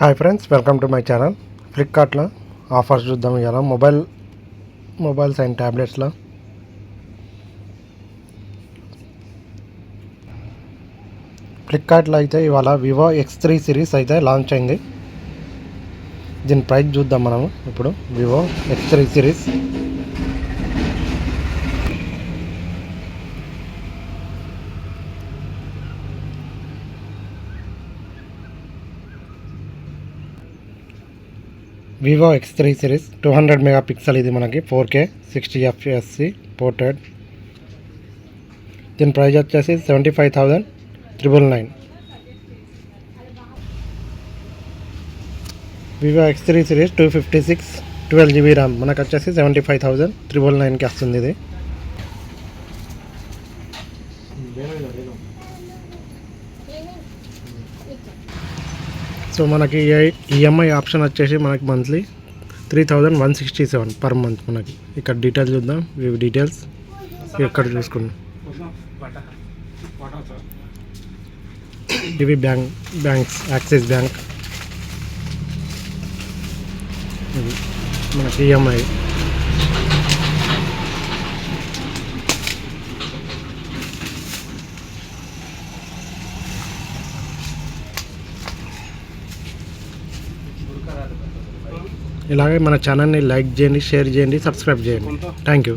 Hi friends, welcome to my channel. ఫ్లిప్కార్ట్లో offers చూద్దాం. ఇవాళ మొబైల్స్ అండ్ ట్యాబ్లెట్స్లో ఫ్లిప్కార్ట్లో అయితే ఇవాళ వివో X3 సిరీస్ అయితే లాంచ్ అయింది. దీని ప్రైస్ చూద్దాం మనము ఇప్పుడు. Vivo X3 series Vivo X3 series 200 megapixel. ఇది మనకి 4K 60 FPS పోర్ట్రేట్. దీని ప్రైస్ వచ్చేసి 75,999. Vivo X3 series 256 12GB RAM మనకు వచ్చేసి 75,999కి వస్తుంది. ఇది సో మనకి ఈఎంఐ ఆప్షన్ వచ్చేసి మనకి మంత్లీ 3,167 పర్ మంత్. మనకి ఇక్కడ డీటెయిల్స్ చూద్దాం. ఇవి డీటెయిల్స్ ఇక్కడ చూసుకుందాం. ఇవి బ్యాంక్స్ యాక్సిస్ బ్యాంక్. ఇది మనకి ఈఎంఐ. ఇలాగే మన ఛానల్ని లైక్ చేయండి, షేర్ చేయండి, సబ్స్క్రైబ్ చేయండి. Thank you.